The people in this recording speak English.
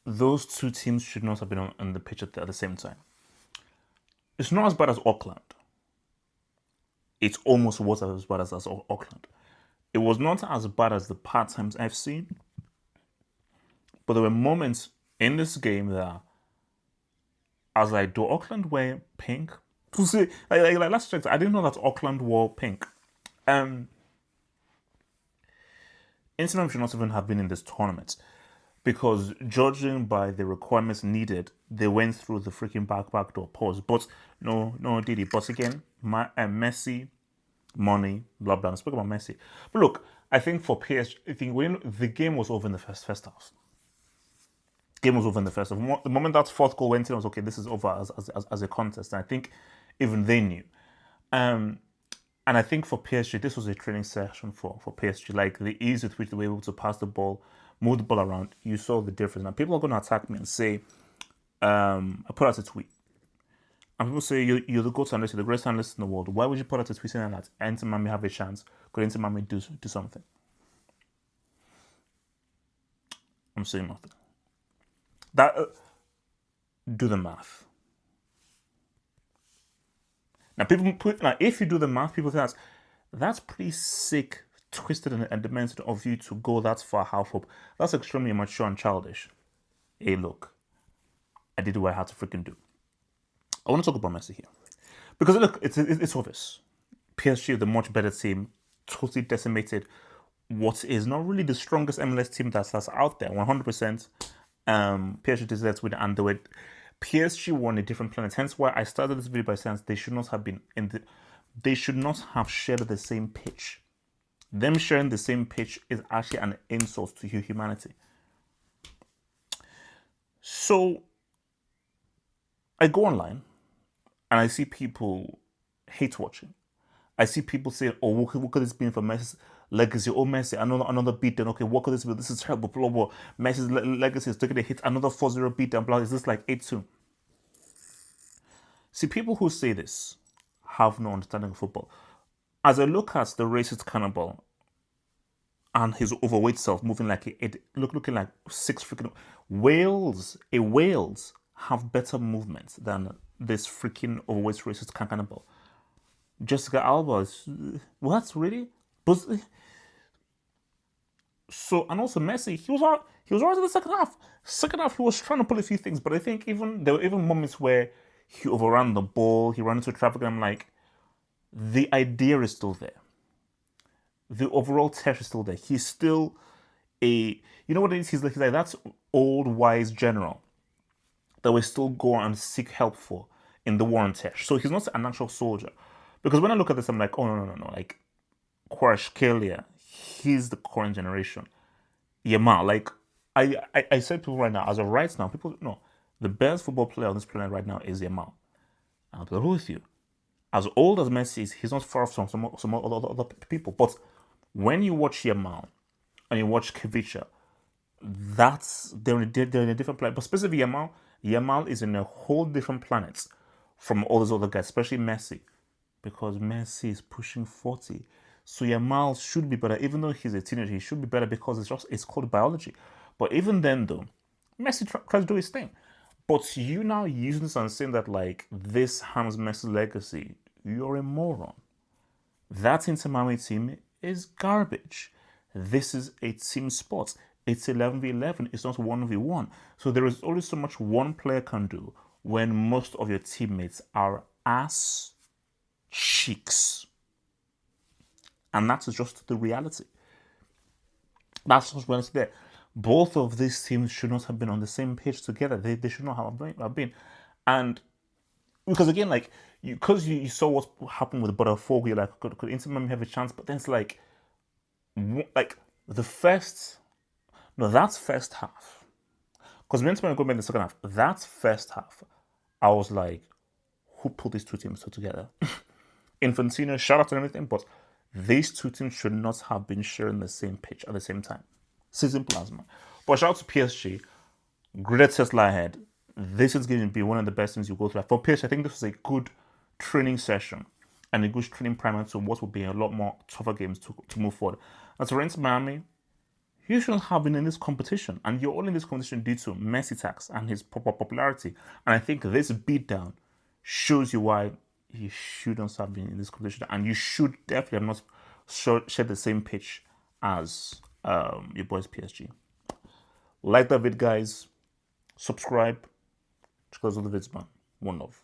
those two teams should not have been on the pitch at the same time. It's not as bad as Auckland. It almost was as bad as Auckland. It was not as bad as the part times I've seen, but there were moments in this game that I was like, do Auckland wear pink? Like last check, I didn't know that Auckland wore pink. Inter Miami should not even have been in this tournament because judging by the requirements needed, they went through the freaking back door pause. But no, did he? But again, Messi, money, blah blah. I spoke about Messi, but look, I think for PSG, I think when the game was over in the first half. Game was over in the first half. The moment that fourth goal went in, I was okay. This is over as a contest. And I think even they knew. And I think for PSG, this was a training session for PSG. Like the ease with which they were able to pass the ball, move the ball around, you saw the difference. Now people are going to attack me and say, I put out a tweet. And people say, you're the go-to analyst, you're the greatest analyst in the world. Why would you put out a tweet saying that Inter Miami have a chance? Could Inter Miami do something? I'm saying nothing. Do the math. Now, if you do the math, people think that's pretty sick, twisted, and demented of you to go that far half up. That's extremely immature and childish. Hey, look, I did what I had to freaking do. I want to talk about Messi here because look, it's obvious. PSG is the much better team, totally decimated what is not really the strongest MLS team that's out there. 100%. PSG deserves to win, and PSG won a different planet. Hence why I started this video by saying they should not have been they should not have shared the same pitch. Them sharing the same pitch is actually an insult to humanity. So I go online and I see people hate watching. I see people saying, "Oh, what could this be for Messi's legacy? Oh, Messi, another beatdown. Okay, what could this be? This is terrible. Blah blah. Messi's legacy is taking a hit. Another 4-0 beatdown. Blah. Is this like 8-2?" See, people who say this have no understanding of football. As I look at the racist cannibal and his overweight self moving like looking like 6 freaking whales, whales have better movement than this freaking overweight racist cannibal. Jessica Alba is what really? But so and also Messi, he was alright in the second half. Second half, he was trying to pull a few things, but I think there were even moments where he overran the ball, he ran into traffic, and I'm like, the idea is still there. The overall test is still there. He's still you know what it is? He's like that old wise general that we still go and seek help for in the war on Tesh. So he's not a natural soldier. Because when I look at this, I'm like, oh, no. Like, Kvaratskhelia, he's the current generation. Yamal, like, I said to people right now, as of right now, people know the best football player on this planet right now is Yamal. I'll be with you. As old as Messi is, he's not far from some other people. But when you watch Yamal and you watch Kvaratskhelia, they're in a different planet. But specifically Yamal is in a whole different planet from all those other guys, especially Messi. Because Messi is pushing 40. So Yamal should be better. Even though he's a teenager, he should be better because it's called biology. But even then, though, Messi tries to do his thing. But you now using this and saying that, like, this harms Messi's legacy, you're a moron. That Inter Miami team is garbage. This is a team sport. It's 11v11. It's not 1v1. So there is only so much one player can do when most of your teammates are ass cheeks. And that's just the reality. That's just reality there. Both of these teams should not have been on the same page together. They should not have been. And because again, like, because you saw what happened with Botafogo, you're like, could Inter Miami have a chance? But then it's like that's first half. Because when Inter Miami go in the second half, that's first half. I was like, who put these two teams together? Infantino, shout out and everything, but these two teams should not have been sharing the same pitch at the same time. Season plasma. But shout out to PSG. Great test lie ahead. This is going to be one of the best things you go through. For PSG, I think this was a good training session and a good training primer to what will be a lot more tougher games to move forward. As for Inter Miami, you shouldn't have been in this competition. And you're only in this competition due to Messi tax and his popularity. And I think this beatdown shows you why you shouldn't have been in this competition. And you should definitely have not shared the same pitch as your boys PSG. Like that vid, guys. Subscribe. Because of the vids, man. One love.